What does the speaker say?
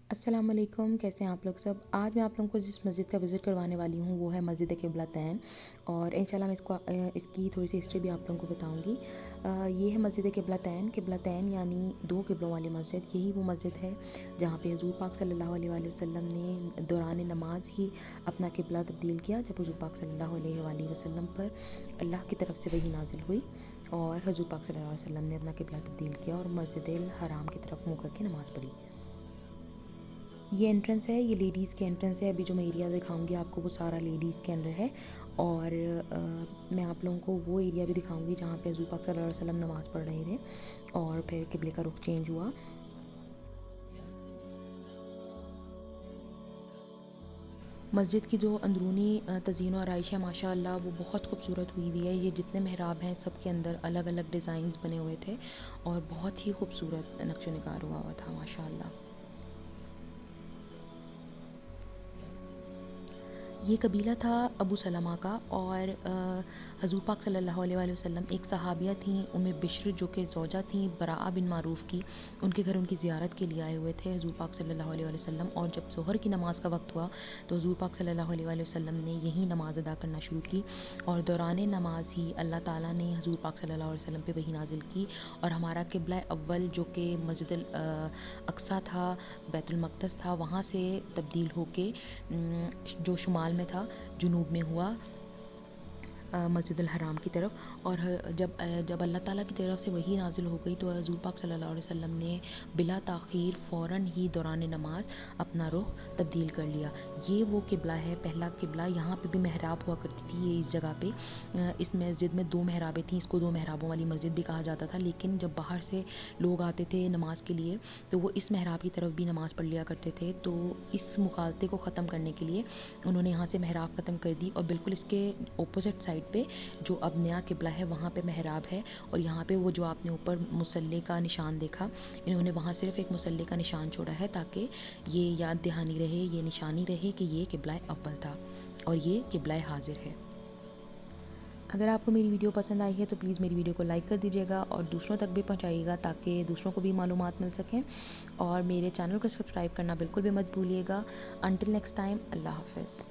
السلام علیکم، کیسے ہیں آپ لوگ سب؟ آج میں آپ لوگوں کو جس مسجد کا وزٹ کروانے والی ہوں وہ ہے مسجد قبلتین، اور انشاءاللہ میں اس کی تھوڑی سی ہسٹری بھی آپ لوگوں کو بتاؤں گی۔ یہ ہے مسجد قبلتین یعنی دو قبلوں والی مسجد۔ یہی وہ مسجد ہے جہاں پہ حضور پاک صلی اللہ علیہ وآلہ وسلم نے دوران نماز ہی اپنا قبلہ تبدیل کیا، جب حضور پاک صلی اللہ علیہ وآلہ وسلم پر اللہ کی طرف سے وحی نازل ہوئی اور حضور پاک صلی اللہ علیہ وسلم نے اپنا قبلہ تبدیل کیا اور مسجد الحرام کی طرف منہ کر کے نماز پڑھی۔ یہ انٹرنس ہے، یہ لیڈیز کے انٹرنس ہے۔ ابھی جو میں ایریا دکھاؤں گی آپ کو وہ سارا لیڈیز کے انڈر ہے، اور میں آپ لوگوں کو وہ ایریا بھی دکھاؤں گی جہاں پہ حضور پاک صلی اللہ علیہ وسلم نماز پڑھ رہے تھے اور پھر قبلے کا رخ چینج ہوا۔ مسجد کی جو اندرونی تزئین و آرائش ہے ماشاء اللہ وہ بہت خوبصورت ہوئی ہے۔ یہ جتنے محراب ہیں سب کے اندر الگ الگ ڈیزائنز بنے ہوئے تھے اور بہت ہی خوبصورت نقش و نگار ہوا تھا ماشاء اللہ۔ یہ قبیلہ تھا ابو سلمہ کا، اور حضور پاک صلی اللہ علیہ وآلہ وسلم ایک صحابیہ تھیں بشر جو کہ زوجہ تھیں براء بن معروف کی، ان کے گھر ان کی زیارت کے لیے آئے ہوئے تھے حضور پاک صلی اللہ علیہ وآلہ وسلم، اور جب ظہر کی نماز کا وقت ہوا تو حضور پاک صلی اللہ علیہ وآلہ وسلم نے یہی نماز ادا کرنا شروع کی، اور دوران نماز ہی اللہ تعالیٰ نے حضور پاک صلی اللہ علیہ وسلم پہ وحی نازل کی، اور ہمارا قبلہ اول جو کہ مسجد الاقصیٰ تھا، بیت المقدس تھا، وہاں سے تبدیل ہو کے جو شمال میں تھا جنوب میں ہوا مسجد الحرام کی طرف۔ اور جب اللہ تعالیٰ کی طرف سے وحی نازل ہو گئی تو حضور پاک صلی اللہ علیہ وسلم نے بلا تاخیر فوراً ہی دوران نماز اپنا رخ تبدیل کر لیا۔ یہ وہ قبلہ ہے، پہلا قبلہ۔ یہاں پہ بھی محراب ہوا کرتی تھی، یہ اس جگہ پہ اس مسجد میں دو محرابیں تھیں، اس کو دو محرابوں والی مسجد بھی کہا جاتا تھا، لیکن جب باہر سے لوگ آتے تھے نماز کے لیے تو وہ اس محراب کی طرف بھی نماز پڑھ لیا کرتے تھے، تو اس مغالطے کو ختم کرنے کے لیے انہوں نے یہاں سے محراب ختم کر دی، اور بالکل اس کے اپوزٹ سائڈ پہ جو اب نیا قبلہ ہے وہاں پہ محراب ہے، اور یہاں پہ وہ جو آپ نے اوپر مصلی کا نشان دیکھا، انہوں نے وہاں صرف ایک مصلی کا نشان چھوڑا ہے تاکہ یہ یاد دہانی رہے، یہ نشانی رہے کہ یہ قبلہ اول تھا اور یہ قبلہ حاضر ہے۔ اگر آپ کو میری ویڈیو پسند آئی ہے تو پلیز میری ویڈیو کو لائک کر دیجیے گا اور دوسروں تک بھی پہنچائیے گا تاکہ دوسروں کو بھی معلومات مل سکیں، اور میرے چینل کو سبسکرائب کرنا بالکل بھی مت بھولیے گا۔ انٹل نیکسٹ ٹائم، اللہ حافظ۔